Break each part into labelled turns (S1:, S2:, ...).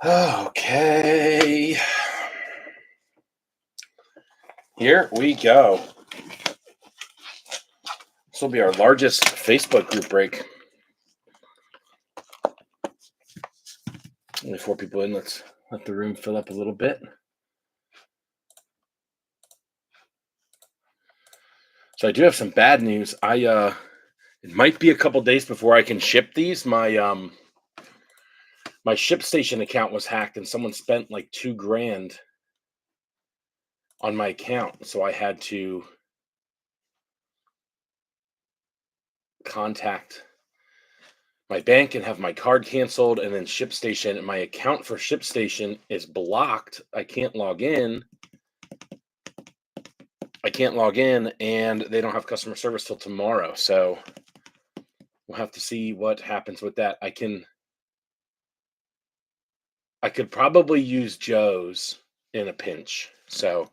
S1: Okay. Here we go. This will be our largest Facebook group break. Only 4 people in. Let's let the room fill up a little bit. So I do have some bad news. It might be a couple days before I can ship these. My ShipStation account was hacked and someone spent like $2,000 on my account. So I had to contact my bank and have my card canceled, and then ShipStation, my account for ShipStation is blocked. I can't log in, and they don't have customer service till tomorrow. So we'll have to see what happens with that. I could probably use Joe's in a pinch. So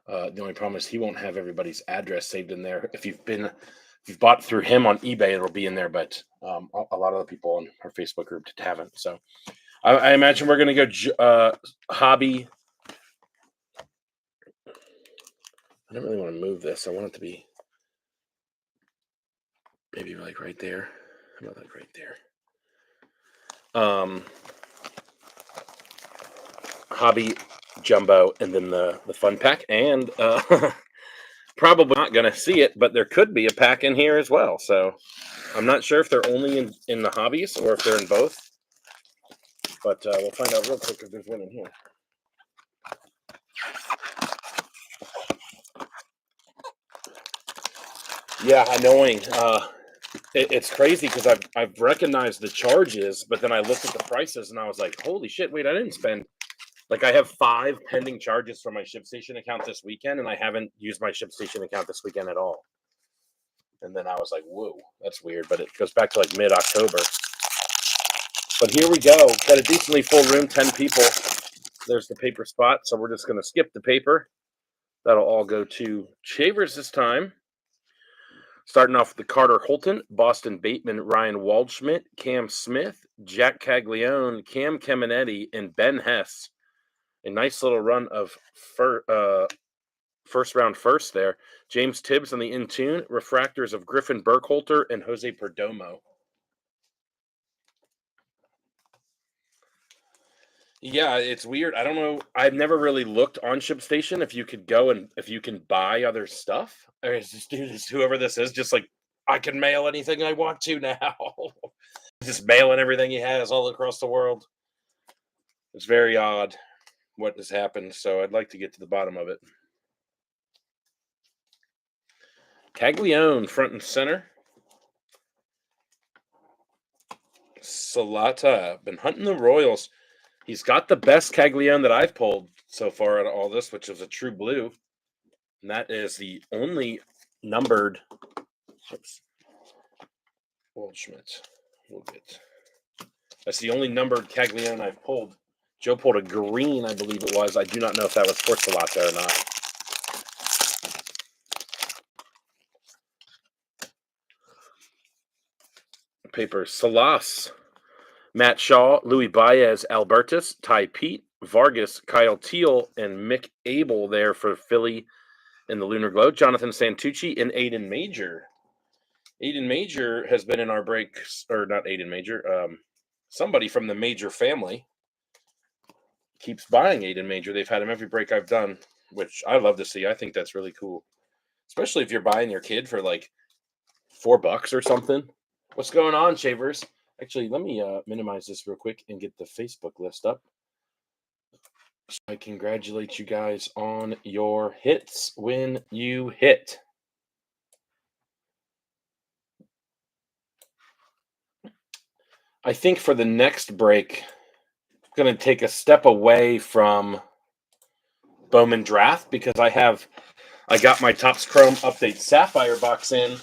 S1: the only problem is he won't have everybody's address saved in there. If you've bought through him on eBay, it'll be in there, but a lot of the people on our Facebook group haven't. So I imagine we're going to go hobby. I don't really want to move this. I want it to be maybe like right there. How about like right there? Hobby, jumbo, and then the fun pack. And probably not going to see it, but there could be a pack in here as well. So I'm not sure if they're only in the hobbies or if they're in both. But we'll find out real quick if there's one in here. Yeah, annoying. It's crazy because I've recognized the charges, but then I looked at the prices and I was like, holy shit, wait, I didn't spend. Like I have 5 pending charges for my ShipStation account this weekend, and I haven't used my ShipStation account this weekend at all. And then I was like, whoa, that's weird. But it goes back to like mid-October. But here we go. Got a decently full room, 10 people. There's the paper spot. So we're just going to skip the paper. That'll all go to Shavers this time. Starting off with the Carter Holton, Boston Bateman, Ryan Waldschmidt, Cam Smith, Jack Caglione, Cam Caminetti, and Ben Hess. A nice little run of first round first there. James Tibbs on the in tune, refractors of Griffin Burkholter and Jose Perdomo. Yeah, it's weird. I don't know. I've never really looked on ShipStation if you could go and if you can buy other stuff. Or is this dude, whoever this is, just like I can mail anything I want to now. Just mailing everything he has all across the world. It's very odd what has happened. So I'd like to get to the bottom of it. Caglione front and center. Salata been hunting the Royals. He's got the best Caglione that I've pulled so far out of all this, which is a true blue. And that is the only numbered. Oops. Waldschmidt. We'll get. That's the only numbered Caglione I've pulled. Joe pulled a green, I believe it was. I do not know if that was for Salata or not. Paper. Salas. Matt Shaw, Louis Baez, Albertus, Ty Pete, Vargas, Kyle Teal, and Mick Abel there for Philly in the Lunar Glow. Jonathan Santucci and Aiden Major. Aiden Major has been in our break, or not Aiden Major, somebody from the Major family keeps buying Aiden Major. They've had him every break I've done, which I love to see. I think that's really cool, especially if you're buying your kid for like $4 or something. What's going on, Shavers? Actually, let me minimize this real quick and get the Facebook list up. So I congratulate you guys on your hits when you hit. I think for the next break, I'm going to take a step away from Bowman Draft because I got my Topps Chrome Update Sapphire box in,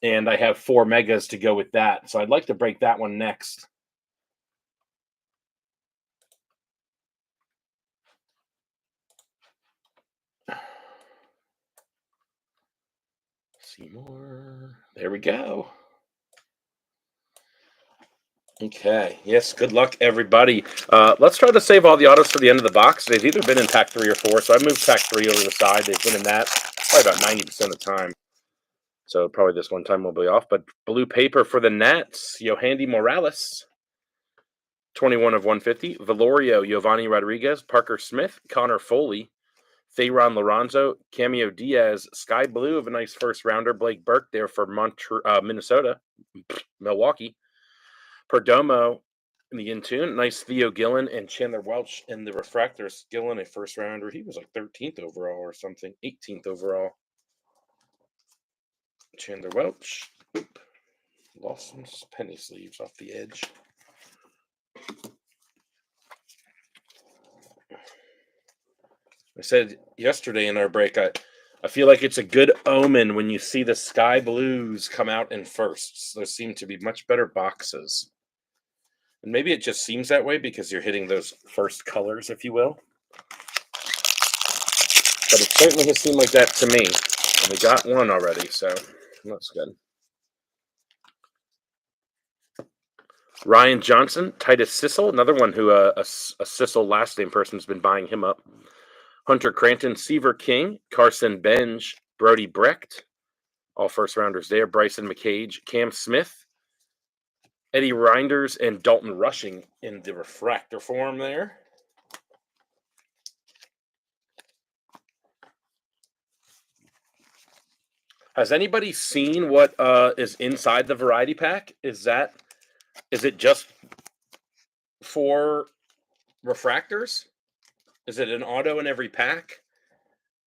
S1: and I have 4 megas to go with that. So I'd like to break that one next. See more. There we go. Okay. Yes. Good luck, everybody. Let's try to save all the autos for the end of the box. They've either been in pack 3 or 4, so I moved pack 3 over the side. They've been in that probably about 90% of the time. So probably this one time will be off. But blue paper for the Nats, Yohandy Morales, 21 of 150. Valorio, Giovanni Rodriguez, Parker Smith, Connor Foley, Thayron Lorenzo, Cameo Diaz, Sky Blue of a nice first rounder. Blake Burke there for Minnesota, Milwaukee. Perdomo in the in-tune. Nice Theo Gillen and Chandler Welch in the refractors. Gillen, a first rounder. He was like 13th overall or something, 18th overall. Chandler Welch. Oop. Lost some penny sleeves off the edge. I said yesterday in our break, I feel like it's a good omen when you see the Sky Blues come out in firsts. There seem to be much better boxes. And maybe it just seems that way because you're hitting those first colors, if you will. But it certainly has seemed like that to me. And we got one already, so that's good. Ryan Johnson, Titus Sissel, another one who a Sissel last name person has been buying him up. Hunter Cranton, Seaver King, Carson Benj, Brody Brecht, all first rounders there. Bryson McCage, Cam Smith, Eddie Reinders, and Dalton Rushing in the refractor form there. Has anybody seen what is inside the variety pack? Is it just for refractors? Is it an auto in every pack?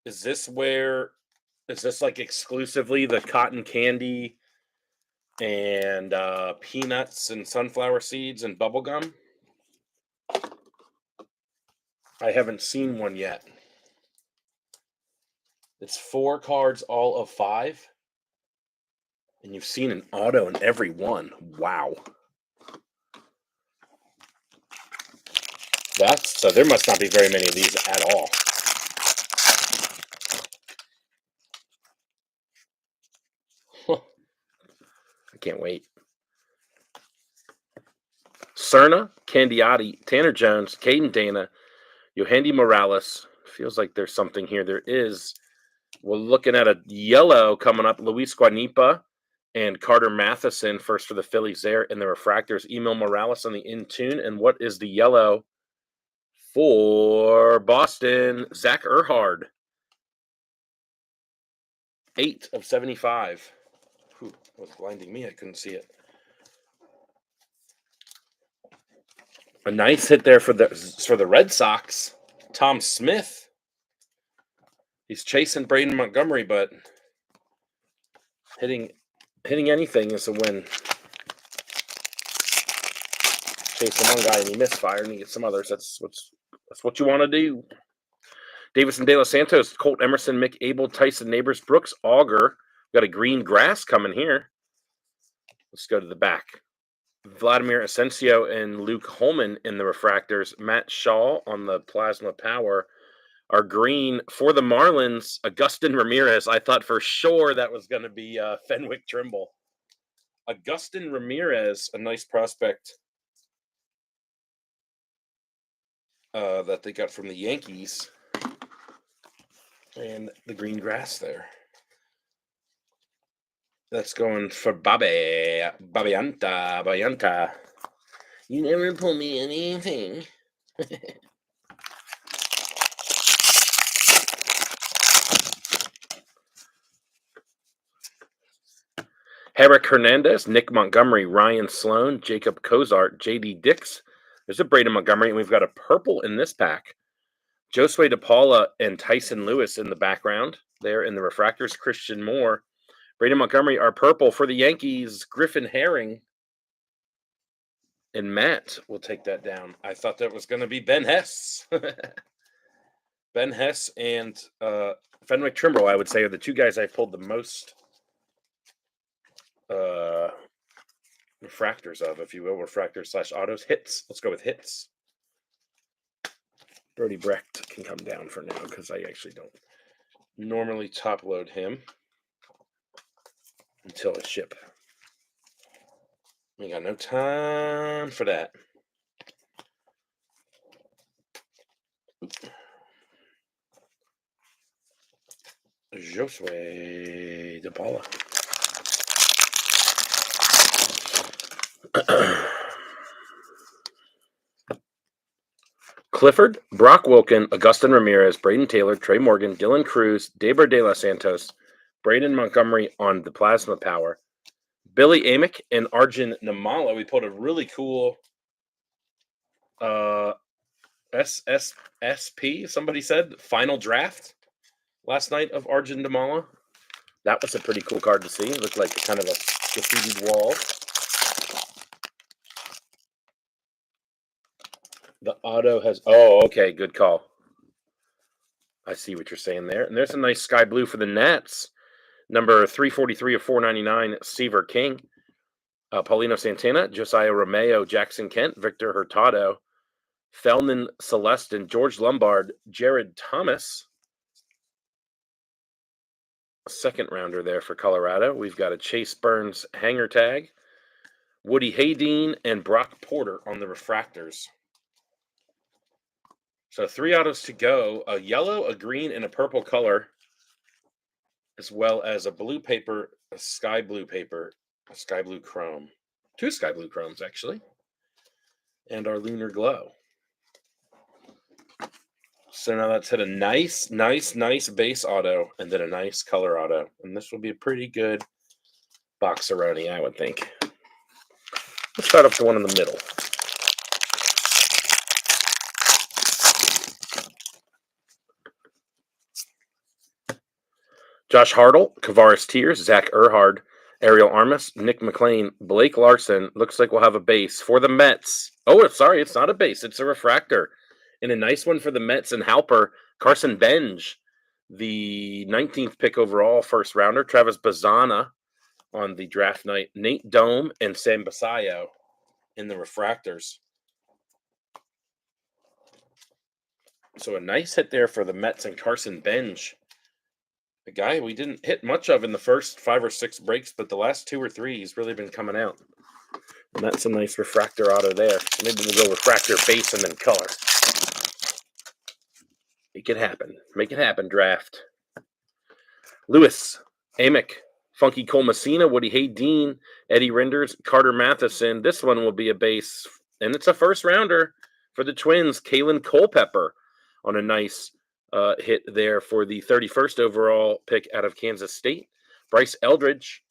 S1: Is this like exclusively the cotton candy and peanuts and sunflower seeds and bubble gum? I haven't seen one yet. It's 4 cards, all of 5. And you've seen an auto in every one. Wow. So there must not be very many of these at all. I can't wait. Cerna, Candiotti, Tanner Jones, Caden Dana, Yohandy Morales. Feels like there's something here. There is. We're looking at a yellow coming up. Luis Guanipa and Carter Matheson first for the Phillies there in the refractors. Emil Morales on the in-tune. And what is the yellow for Boston? Zach Erhard. 8 of 75. Whew, it was blinding me. I couldn't see it. A nice hit there for the Red Sox. Tom Smith. He's chasing Braden Montgomery, but hitting anything is a win. Chasing one guy and he misfired and he gets some others. That's what you want to do. Davison De Los Santos, Colt Emerson, Mick Abel, Tyson Neighbors, Brooks Auger. Got a green grass coming here. Let's go to the back. Vladimir Asensio and Luke Holman in the refractors. Matt Shaw on the plasma power. Our green for the Marlins, Agustin Ramirez. I thought for sure that was going to be Fenwick Trimble. Agustin Ramirez, a nice prospect that they got from the Yankees. And the green grass there. That's going for Babianta. You never pull me anything. Herrick Hernandez, Nick Montgomery, Ryan Sloan, Jacob Cozart, J.D. Dix. There's a Braden Montgomery, and we've got a purple in this pack. Josue DePaula and Tyson Lewis in the background. There in the refractors, Christian Moore. Braden Montgomery are purple for the Yankees. Griffin Herring and Matt will take that down. I thought that was going to be Ben Hess. Ben Hess and Fenwick Trimble, I would say, are the two guys I pulled the most refractors of, if you will. Refractors / autos. Hits. Let's go with hits. Brody Brecht can come down for now because I actually don't normally top load him until I ship. We got no time for that. Josue de Paula. Clifford, Brock Wilken, Augustin Ramirez, Braden Taylor, Trey Morgan, Dylan Cruz, Deber De Los Santos, Braden Montgomery on the Plasma Power, Billy Amick, and Arjun Namala. We put a really cool SSSP, somebody said, final draft last night of Arjun Namala. That was a pretty cool card to see. It looked like kind of a graffitied wall. The auto has... Oh, okay, good call. I see what you're saying there. And there's a nice sky blue for the Nats. Number 343 of 499, Seaver King. Paulino Santana, Josiah Romeo, Jackson Kent, Victor Hurtado, Thelman Celestin, George Lombard, Jared Thomas. A second rounder there for Colorado. We've got a Chase Burns hanger tag. Woody Haydeen and Brock Porter on the refractors. So 3 autos to go. A yellow, a green, and a purple color, as well as a blue paper, a sky blue paper, a sky blue chrome. 2 sky blue chromes, actually. And our lunar glow. So now let's hit a nice base auto and then a nice color auto. And this will be a pretty good boxeroni, I would think. Let's start off the one in the middle. Josh Hartle, Kavaris Tears, Zach Erhard, Ariel Armas, Nick McLean, Blake Larson. Looks like we'll have a base for the Mets. Oh, sorry, it's not a base. It's a refractor. And a nice one for the Mets and Halper, Carson Benj, the 19th pick overall, first rounder. Travis Bazana on the draft night. Nate Dome and Sam Basayo in the refractors. So a nice hit there for the Mets and Carson Benj. A guy we didn't hit much of in the first 5 or 6 breaks, but the last 2 or 3 he's really been coming out. And that's a nice refractor auto there. So maybe we'll go refractor, base, and then color. Make it happen. Make it happen, draft. Lewis, Amick, Funky Cole Messina, Woody Haydeen, Eddie Renders, Carter Matheson. This one will be a base, and it's a first rounder for the Twins. Kalen Culpepper on a nice hit there for the 31st overall pick out of Kansas State. Bryce Eldridge.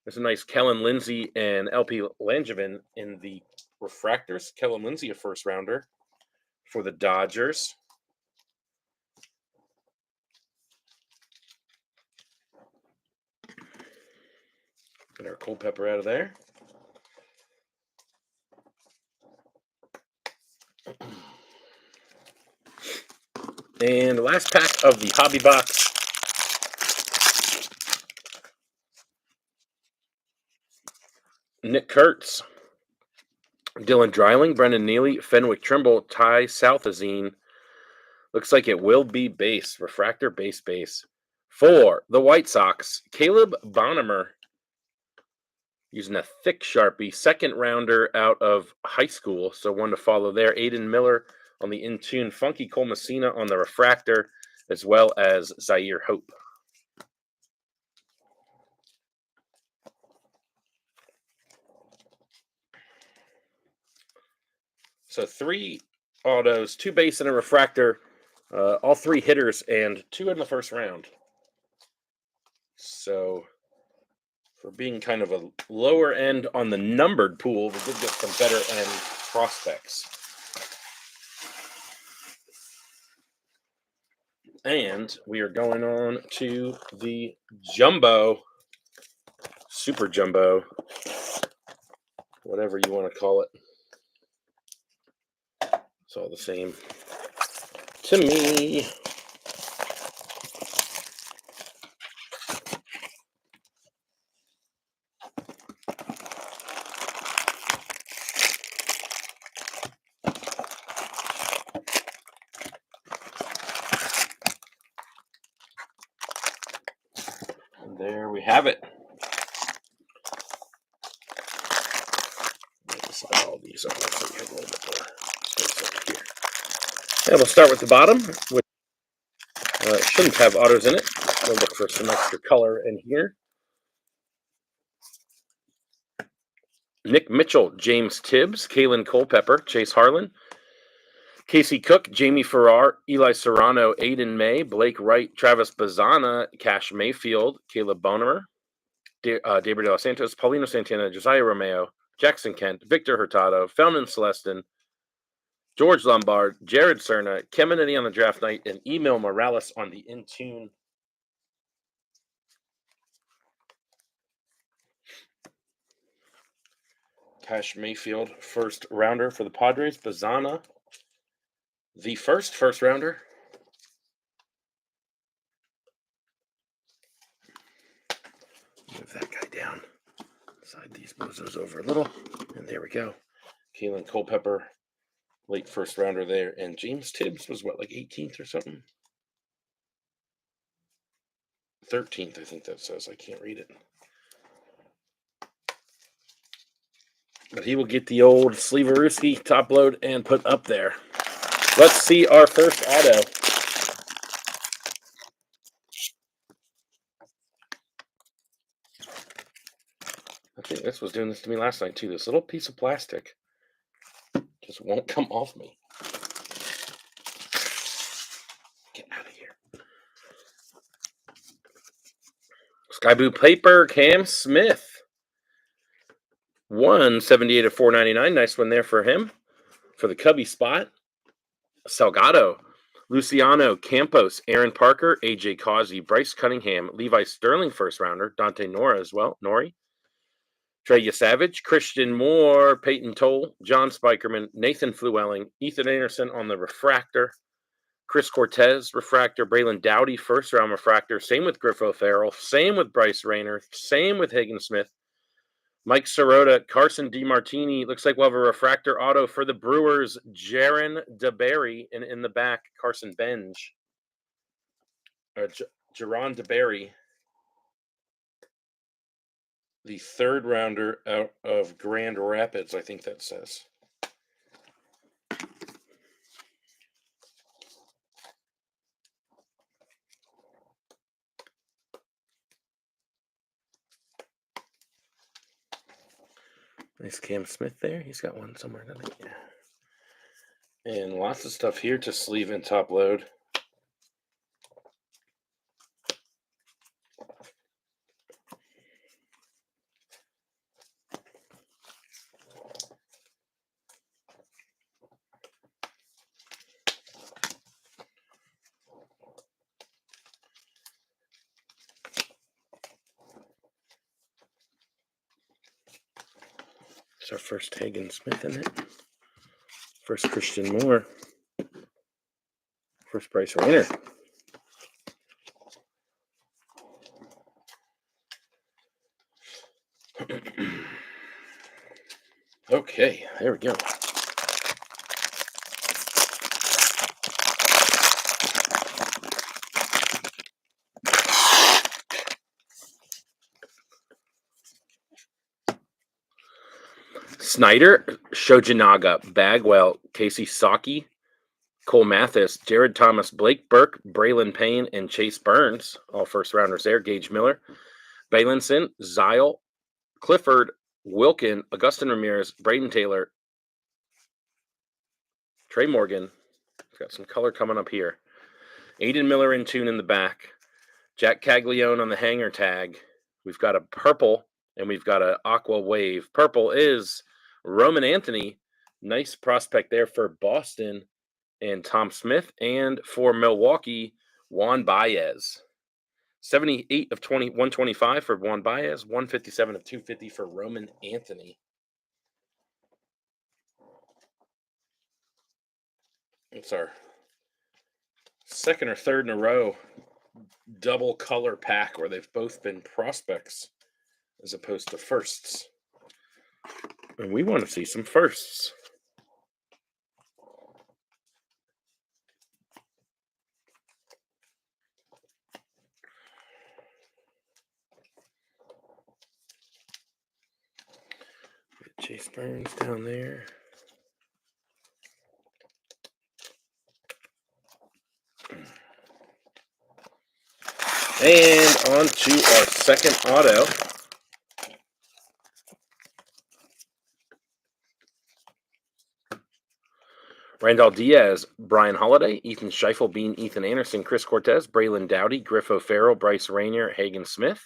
S1: There's a nice Kellen Lindsey and LP Langevin in the refractors. Kellen Lindsey, a first rounder for the Dodgers. Get our Culpepper out of there. And the last pack of the hobby box. Nick Kurtz, Dylan Dreiling, Brendan Neely, Fenwick Trimble, Ty Southazine. Looks like it will be base, refractor base. For the White Sox, Caleb Bonham using a thick Sharpie, second rounder out of high school, so one to follow there. Aiden Miller on the in-tune, Funky Cole Messina on the refractor, as well as Zaire Hope. So 3 autos, 2 base and a refractor, all 3 hitters, and 2 in the first round. So for being kind of a lower end on the numbered pool, we did get some better end prospects. And we are going on to the jumbo, super jumbo, whatever you want to call it. It's all the same to me. And there we have it. all these are, so we have a little bit more space over here. And we'll start with the bottom, which shouldn't have autos in it. We'll look for some extra color in here. Nick Mitchell, James Tibbs, Kalen Culpepper, Chase Harlan, Casey Cook, Jamie Farrar, Eli Serrano, Aiden May, Blake Wright, Travis Bazana, Cash Mayfield, Caleb Bonemer, David De Los Santos, Paulino Santana, Josiah Romeo, Jackson Kent, Victor Hurtado, Felman Celestin, George Lombard, Jared Cerna, Keminity on the draft night, and Emil Morales on the in-tune. Cash Mayfield, first rounder for the Padres. Bazana, the first rounder. Move that guy down. Slide these bozos over a little. And there we go. Kalen Culpepper, late first rounder there. And James Tibbs was what, like 18th or something? 13th, I think that says. I can't read it. But he will get the old Sleeveruski top load and put up there. Let's see our first auto. I think this was doing this to me last night too. This little piece of plastic just won't come off me. Get out of here. Sky Blue Paper, Cam Smith. 178 of 499. Nice one there for him. For the Cubby spot. Salgado, Luciano Campos, Aaron Parker, AJ Causey, Bryce Cunningham, Levi Sterling first rounder, Dante Nora as well, Nori, Treya Savage, Christian Moore, Peyton Toll, John Spikerman, Nathan Flewelling, Ethan Anderson on the refractor, Chris Cortez refractor, Braylon Dowdy first round refractor, same with Griff O'Farrell, same with Bryce Rayner, same with Hagen Smith, Mike Sirota, Carson DiMartini. Looks like we'll have a refractor auto for the Brewers. Jaron DeBerry, and in the back, Carson Benj. Jaron DeBerry, the third rounder out of Grand Rapids, I think that says. Nice Cam Smith there. He's got one somewhere, doesn't he? Yeah. And lots of stuff here to sleeve and top load. It's our first Hagen Smith in it. First Christian Moore. First Bryce Rayner. Okay, there we go. Snyder, Shojinaga, Bagwell, Casey Saki, Cole Mathis, Jared Thomas, Blake Burke, Braylon Payne, and Chase Burns, all first rounders there. Gage Miller, Balinson, Zyle, Clifford, Wilkin, Augustin Ramirez, Braden Taylor, Trey Morgan. Got some color coming up here. Aiden Miller in tune in the back. Jack Caglione on the hanger tag. We've got a purple and we've got an aqua wave. Purple is Roman Anthony. Nice prospect there for Boston and Tom Smith. And for Milwaukee, Juan Baez. 78 of 125 for Juan Baez. 157 of 250 for Roman Anthony. It's our second or third in a row double color pack where they've both been prospects as opposed to firsts. And we want to see some firsts. Chase Burns down there. And on to our second auto. Randall Diaz, Brian Holiday, Ethan Scheifele, Ethan Anderson, Chris Cortez, Braylon Dowdy, Griff O'Farrell, Bryce Rainier, Hagen Smith.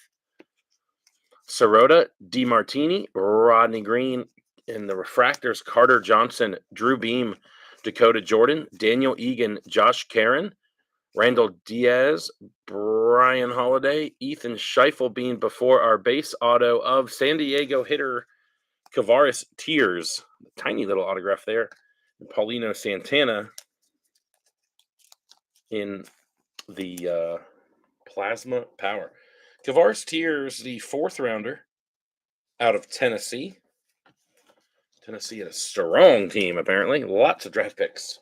S1: Sirota, DeMartini, Rodney Green. In the refractors, Carter Johnson, Drew Beam, Dakota Jordan, Daniel Egan, Josh Caron, Randall Diaz, Brian Holiday, Ethan Scheifele before our base auto of San Diego hitter Kavaris Tears. Tiny little autograph there. And Paulino Santana in the Plasma Power. Kavaris Tears, the 4th rounder out of Tennessee. Tennessee had a strong team, apparently. Lots of draft picks.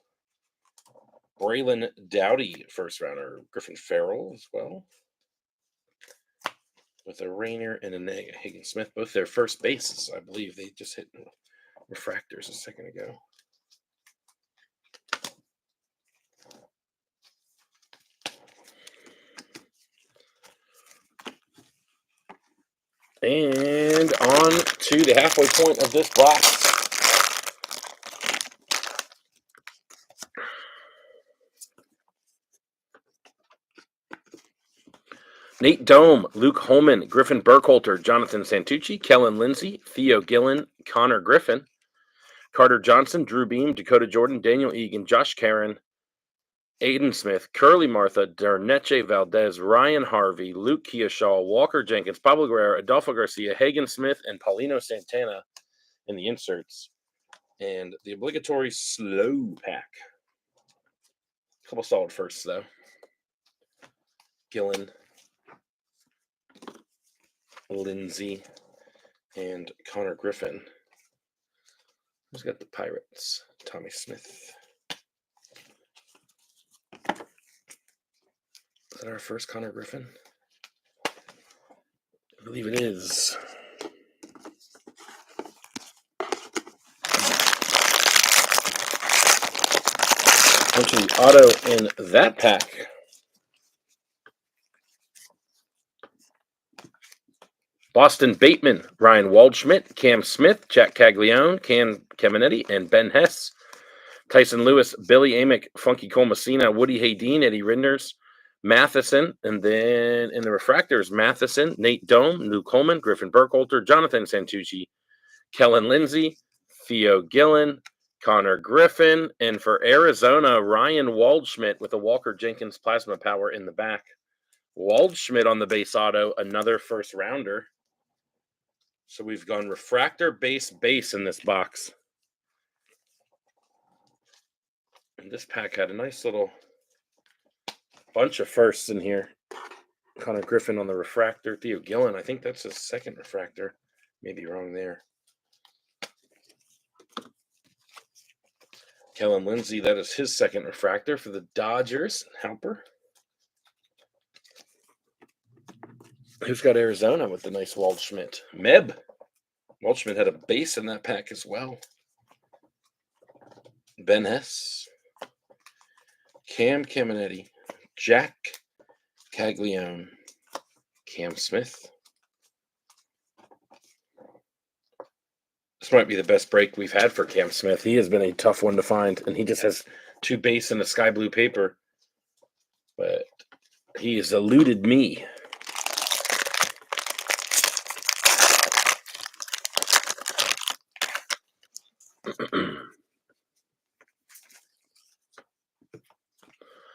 S1: Braylon Dowdy, 1st rounder. Griffin Farrell as well. With a Rainier and a Hagen Smith, both their first bases. I believe they just hit refractors a second ago. And on to the halfway point of this box. Nate Dome, Luke Holman, Griffin Burkholter, Jonathan Santucci, Kellen Lindsay, Theo Gillen, Connor Griffin, Carter Johnson, Drew Beam, Dakota Jordan, Daniel Egan, Josh Caron, Aiden Smith, Curly Martha, Derneche Valdez, Ryan Harvey, Luke Keoshaw, Walker Jenkins, Pablo Guerrero, Adolfo Garcia, Hagen Smith, and Paulino Santana in the inserts. And the obligatory slow pack. A couple solid firsts, though. Gillen, Lindsay, and Connor Griffin. Who's got the Pirates? Tommy Smith. Is that our first Connor Griffin? I believe it is. Onto the auto in that pack. Boston Bateman, Ryan Waldschmidt, Cam Smith, Jack Caglione, Cam Caminetti, and Ben Hess. Tyson Lewis, Billy Amick, Funky Cole Messina, Woody Haydeen, Eddie Rinders, Matheson, and then in the refractors, Matheson, Nate Dome, Luke Coleman, Griffin Burkholter, Jonathan Santucci, Kellen Lindsay, Theo Gillen, Connor Griffin, and for Arizona, Ryan Waldschmidt with a Walker Jenkins Plasma Power in the back. Waldschmidt on the base auto, another 1st rounder. So we've gone refractor, base in this box. And this pack had a nice little bunch of firsts in here. Connor Griffin on the refractor. Theo Gillen, I think that's his 2nd refractor. Maybe wrong there. Kellen Lindsay, that is his 2nd refractor for the Dodgers. Halper. Who's got Arizona with the nice Waldschmidt? Meb. Waldschmidt had a base in that pack as well. Ben Hess. Cam Caminetti. Jack Caglione. Cam Smith. This might be the best break we've had for Cam Smith. He has been a tough one to find, and he just has 2 base and a sky blue paper. But he has eluded me.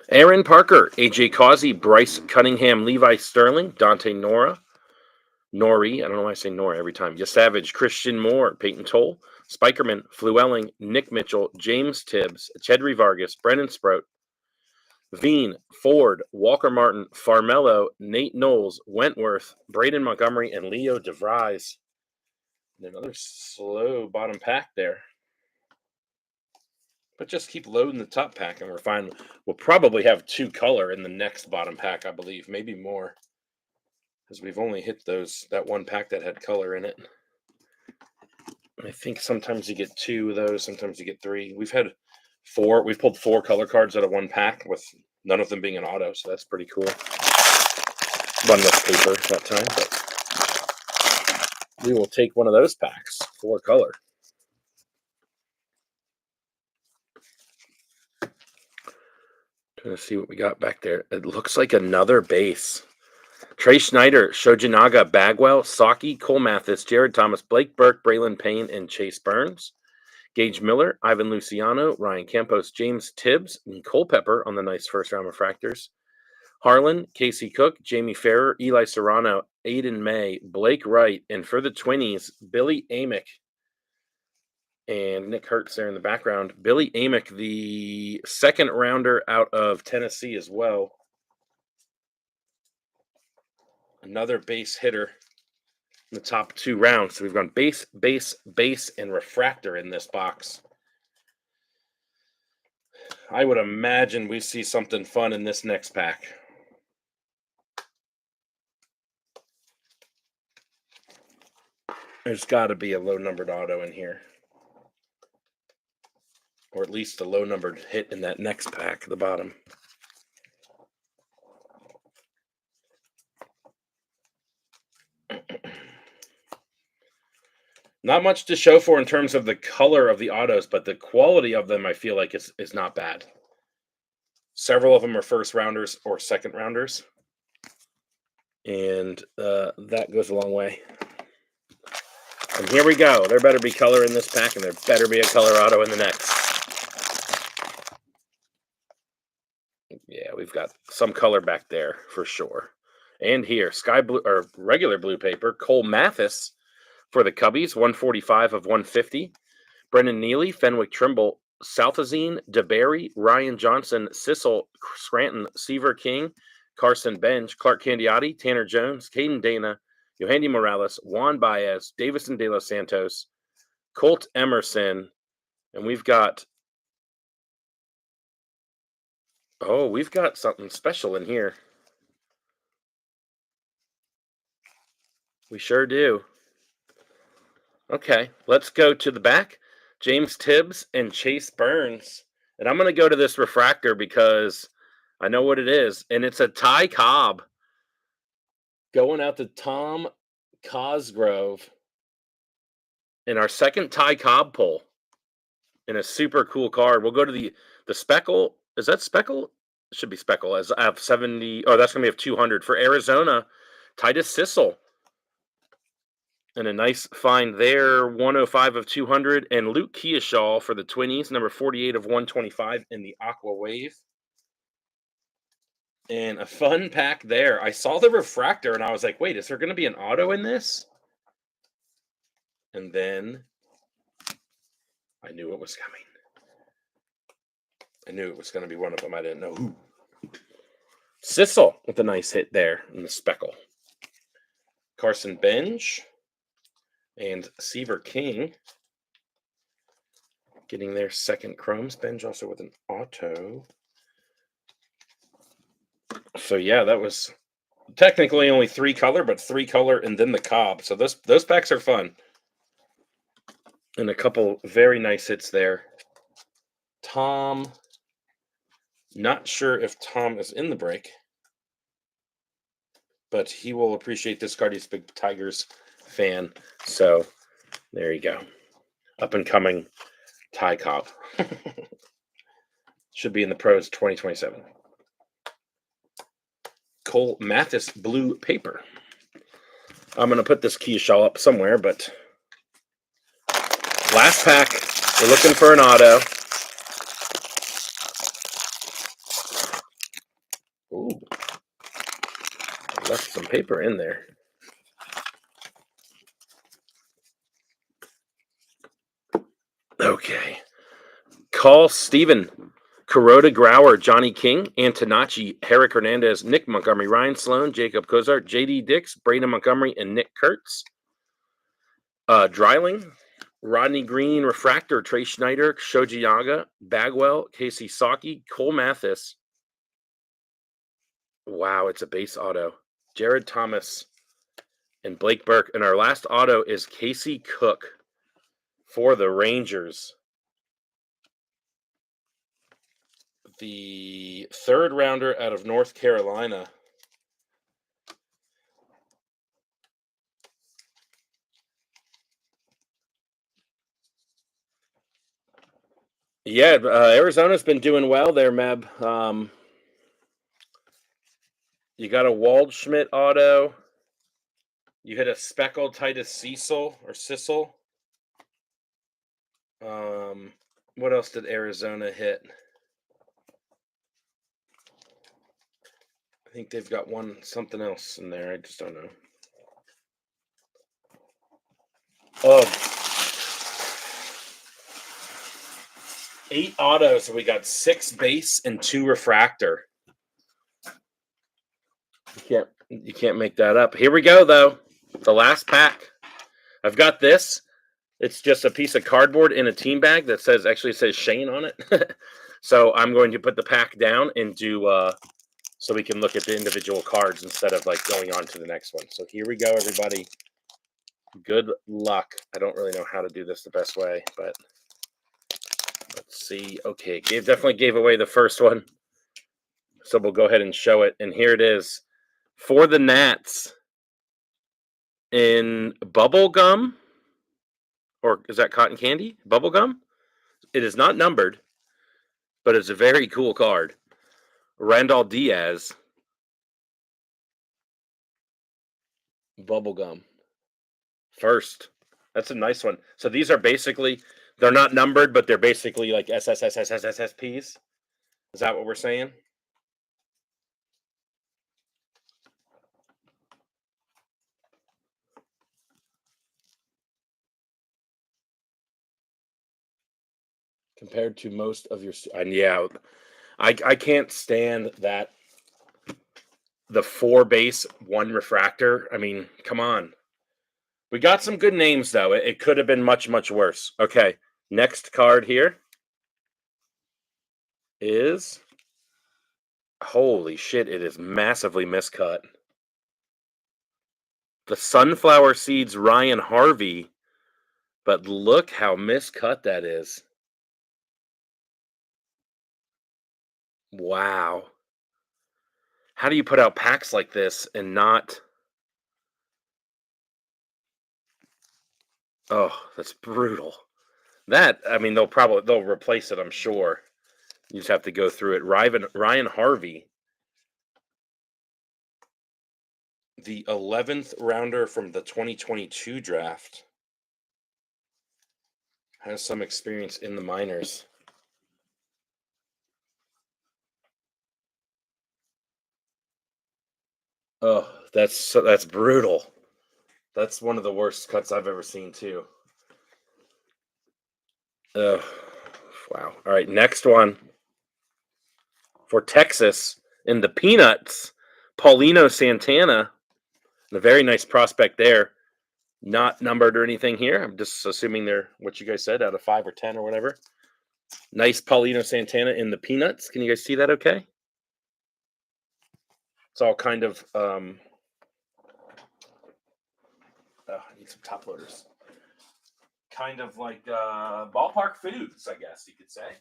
S1: Aaron Parker, AJ Causey, Bryce Cunningham, Levi Sterling, Dante Nori, I don't know why I say Nora every time. Savage, Christian Moore, Peyton Toll, Spikerman, Fluelling, Nick Mitchell, James Tibbs, Chedry Vargas, Brennan Sprout, Veen, Ford, Walker Martin, Farmello, Nate Knowles, Wentworth, Braden Montgomery, and Leo DeVries. And another slow bottom pack there. But just keep loading the top pack and we're fine. We'll probably have 2 color in the next bottom pack, I believe. Maybe more. Because we've only hit that one pack that had color in it. I think sometimes you get 2 of those, sometimes you get 3. We've had 4. We've pulled 4 color cards out of one pack with none of them being an auto, so that's pretty cool. One less paper that time, but we will take one of those packs, 4 color. Trying to see what we got back there. It looks like another base. Trey Schneider, Shoji Naga, Bagwell, Saki, Cole Mathis, Jared Thomas, Blake Burke, Braylon Payne, and Chase Burns. Gage Miller, Ivan Luciano, Ryan Campos, James Tibbs, and Culpepper on the nice first round refractors. Harlan, Casey Cook, Jamie Farrer, Eli Serrano, Aiden May, Blake Wright, and for the Twinnies, Billy Amick and Nick Hertz there in the background. Billy Amick, the second rounder out of Tennessee as well. Another base hitter in the top 2 rounds. So we've gone base, base, base, and refractor in this box. I would imagine we see something fun in this next pack. There's got to be a low-numbered auto in here. Or at least a low-numbered hit in that next pack at the bottom. Not much to show for in terms of the color of the autos, but the quality of them I feel like is not bad. Several of them are first rounders or second rounders. And that goes a long way. And here we go. There better be color in this pack, and there better be a color auto in the next. Yeah, we've got some color back there for sure. And here, sky blue or regular blue paper, Cole Mathis for the Cubbies, 145 of 150. Brendan Neely, Fenwick Trimble, Southazine, DeBerry, Ryan Johnson, Sissel, Scranton, Seaver King, Carson Bench, Clark Candiotti, Tanner Jones, Caden Dana, Yohandy Morales, Juan Baez, Davison De Los Santos, Colt Emerson, and we've got something special in here. We sure do. Okay, let's go to the back. James Tibbs and Chase Burns. And I'm going to go to this refractor because I know what it is. And it's a Ty Cobb going out to Tom Cosgrove in our second Ty Cobb pull in a super cool card. We'll go to the Speckle. Is that Speckle? It should be Speckle. As I have 70. Oh, that's going to be of 200. For Arizona, Titus Sissel. And a nice find there, 105 of 200. And Luke Keoshaw for the Twinnies, number 48 of 125 in the Aqua Wave. And a fun pack there. I saw the refractor, and I was like, wait, is there going to be an auto in this? And then I knew it was coming. I knew it was going to be one of them. I didn't know who. Sissel with a nice hit there in the Speckle. Carson Bench. And Seaver King getting their second chromes. Benj also with an auto. So yeah, that was technically only 3 color, but 3 color and then the Cobb. So those packs are fun. And a couple very nice hits there. Tom, not sure if Tom is in the break, but he will appreciate this card. He's a big Tigers fan. So there you go. Up and coming Ty Cobb. Should be in the pros 2027. Cole Mathis blue paper. I'm going to put this Keoshaw up somewhere, but last pack. We're looking for an auto. Ooh. I left some paper in there. Okay. Call Steven, Kuroda Grauer, Johnny King, Antonacci, Herrick Hernandez, Nick Montgomery, Ryan Sloan, Jacob Cozart, JD Dix, Braden Montgomery, and Nick Kurtz. Dreiling, Rodney Green, Refractor, Trey Schneider, Shoji Naga, Bagwell, Casey Saki, Cole Mathis. Wow, it's a base auto. Jared Thomas and Blake Burke. And our last auto is Casey Cook. For the Rangers, the third rounder out of North Carolina. Yeah, Arizona's been doing well there, Meb. You got a Waldschmidt auto. You hit a speckled Titus Cecil or Sissel. What else did Arizona hit? I think they've got something else in there. I just don't know. Oh, 8 autos, so we got 6 base and 2 refractor. You can't make that up. Here we go though. The last pack. I've got this. It's just a piece of cardboard in a team bag that says Shane on it. So I'm going to put the pack down and do so we can look at the individual cards instead of like going on to the next one. So here we go, everybody. Good luck. I don't really know how to do this the best way, but let's see. Okay, definitely gave away the first one. So we'll go ahead and show it. And here it is. For the Nats in bubble gum, or is that cotton candy? Bubble gum? It is not numbered, but it's a very cool card. Randall Diaz. Bubblegum. First. That's a nice one. So these are basically, they're not numbered, but they're basically like SSSSSSSPs. Is that what we're saying? Compared to most of your, and yeah, I can't stand that. The 4 base, 1 refractor. I mean, come on. We got some good names though. It could have been much, much worse. Okay, next card here is, holy shit, it is massively miscut. The Sunflower Seeds Ryan Harvey, but look how miscut that is. Wow. How do you put out packs like this and not... Oh, that's brutal. That, I mean, they'll replace it, I'm sure. You just have to go through it. Ryan Harvey, the 11th rounder from the 2022 draft, has some experience in the minors. Oh, that's brutal. That's one of the worst cuts I've ever seen too. Wow. All right, next one. For Texas in the Peanuts, Paulino Santana, a very nice prospect there. Not numbered or anything here. I'm just assuming they're what you guys said, out of 5 or 10 or whatever. Nice Paulino Santana in the Peanuts. Can you guys see that okay? It's all kind of I need some top loaders. Kind of like ballpark foods, I guess you could say.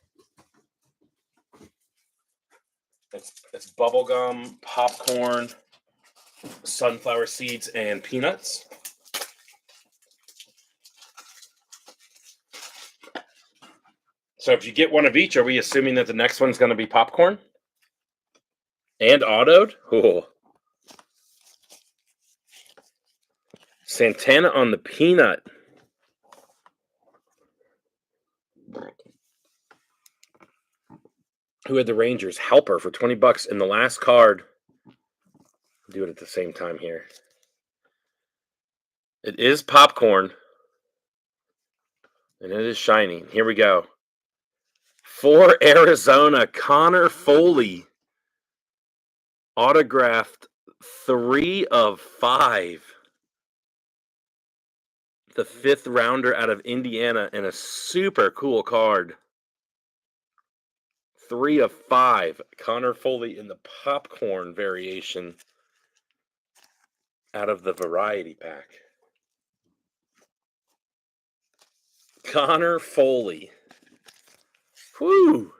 S1: It's bubblegum, popcorn, sunflower seeds, and peanuts. So if you get one of each, are we assuming that the next one's going to be popcorn? And autoed? Oh. Santana on the peanut. Who had the Rangers? Helper for $20 in the last card. Do it at the same time here. It is popcorn. And it is shiny. Here we go. For Arizona, Connor Foley. Autographed 3 of 5. The 5th rounder out of Indiana, and a super cool card. 3 of 5. Connor Foley in the popcorn variation out of the variety pack. Connor Foley. Whew.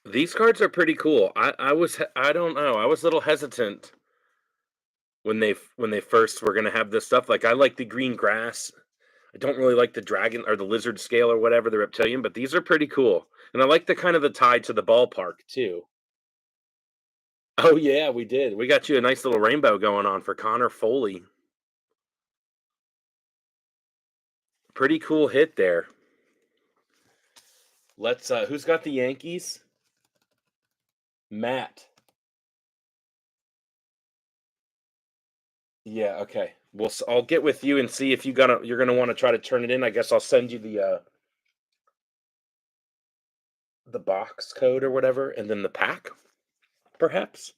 S1: These cards are pretty cool. I don't know. I was a little hesitant when they first were gonna have this stuff. Like I like the green grass. I don't really like the dragon or the lizard scale or whatever, the reptilian, but these are pretty cool. And I like the kind of the tie to the ballpark too. Oh yeah, we did. We got you a nice little rainbow going on for Connor Foley. Pretty cool hit there. Let's who's got the Yankees? Matt. Yeah, okay. I'll get with you and see if you're gonna want to try to turn it in. I guess I'll send you the box code or whatever, and then the pack, perhaps.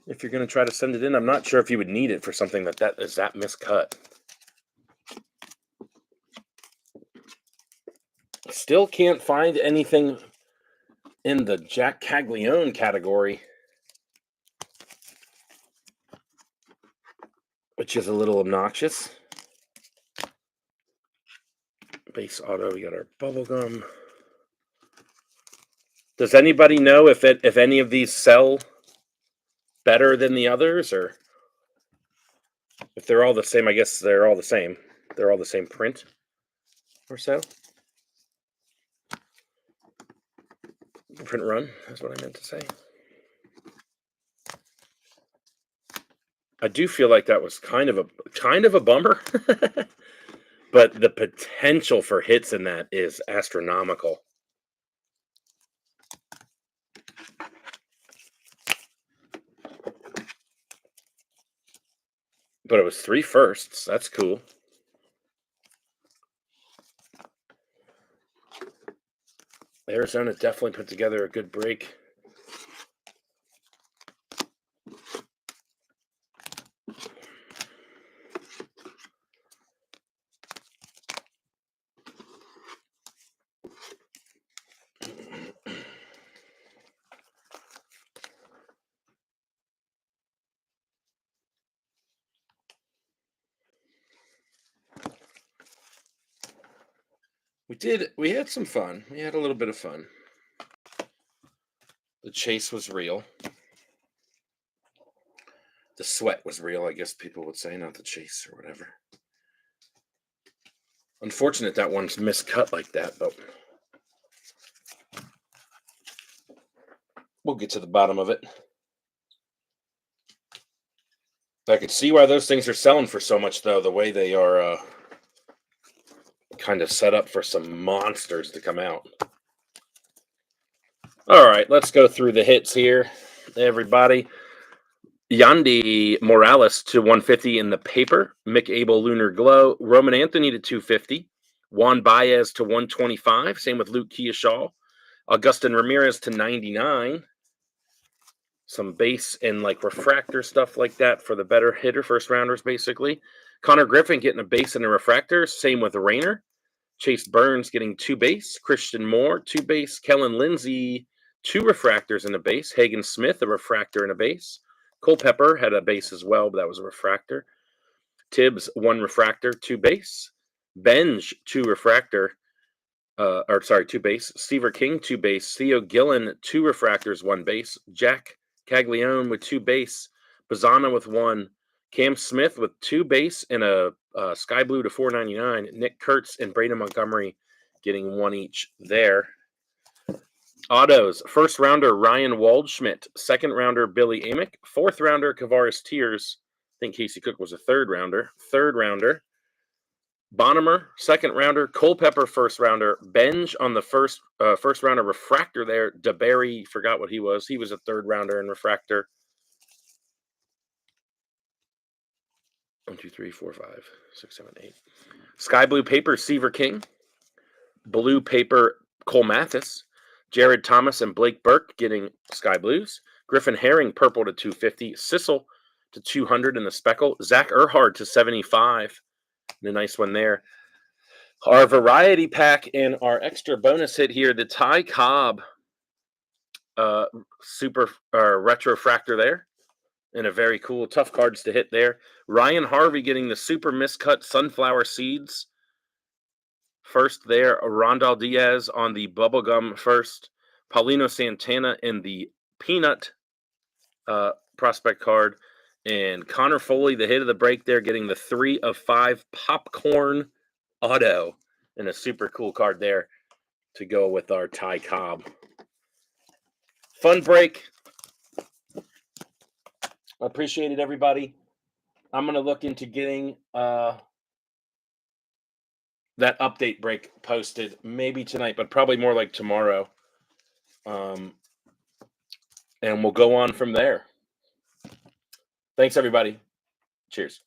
S1: If you're gonna try to send it in, I'm not sure if you would need it for something that is that miscut. Still can't find anything in the Jack Caglione category, which is a little obnoxious. Base auto, we got our bubblegum. Does anybody know if any of these sell better than the others, or if they're all the same? I guess they're all the same. They're all the same print or so. Print run, that's what I meant to say. I do feel like that was kind of a bummer. But the potential for hits in that is astronomical. But it was 3 firsts. That's cool. Arizona definitely put together a good break. We had some fun. We had a little bit of fun. The chase was real. The sweat was real, I guess people would say, not the chase or whatever. Unfortunate that one's miscut like that, but we'll get to the bottom of it. I could see why those things are selling for so much, though, the way they are kind of set up for some monsters to come out. All right, let's go through the hits here, everybody. Yandy Morales to 150 in the paper. Mick Abel Lunar Glow. Roman Anthony to 250. Juan Baez to 125. Same with Luke Kearshaw. Augustin Ramirez to 99. Some base and like refractor stuff like that for the better hitter, first rounders basically. Connor Griffin getting a base and a refractor. Same with Rayner. Chase Burns getting 2 base. Christian Moore, 2 base. Kellen Lindsay, 2 refractors and a base. Hagen Smith, a refractor and a base. Culpepper had a base as well, but that was a refractor. Tibbs, 1 refractor, 2 base. Benj, 2 refractor. 2 base. Seaver King, 2 base. Theo Gillen, 2 refractors, 1 base. Jack Caglione with 2 base. Bazana with 1. Cam Smith with 2 base and a sky blue to 499. Nick Kurtz and Braden Montgomery getting 1 each there. Autos, first rounder Ryan Waldschmidt, second rounder Billy Amick, fourth rounder Kavaris Tears. I think Casey Cook was a third rounder. Third rounder Bonnemer, second rounder. Culpepper, first rounder. Benj on the first rounder refractor there. DeBerry, forgot what he was. He was a third rounder in refractor. 1, 2, 3, 4, 5, 6, 7, 8. Sky blue paper, Seaver King. Blue paper, Cole Mathis. Jared Thomas and Blake Burke getting sky blues. Griffin Herring, purple to 250. Sissel to 200 in the speckle. Zach Erhard to 75. And a nice one there. Our variety pack and our extra bonus hit here, the Ty Cobb super retrofractor there. and a very cool, tough cards to hit there. Ryan Harvey getting the super miscut sunflower seeds. First there, Rondal Diaz on the bubblegum first. Paulino Santana in the peanut prospect card. And Connor Foley, the hit of the break there, getting the 3 of 5 popcorn auto. And a super cool card there to go with our Ty Cobb. Fun break. Appreciate it, everybody. I'm going to look into getting that update break posted maybe tonight, but probably more like tomorrow. And we'll go on from there. Thanks, everybody. Cheers.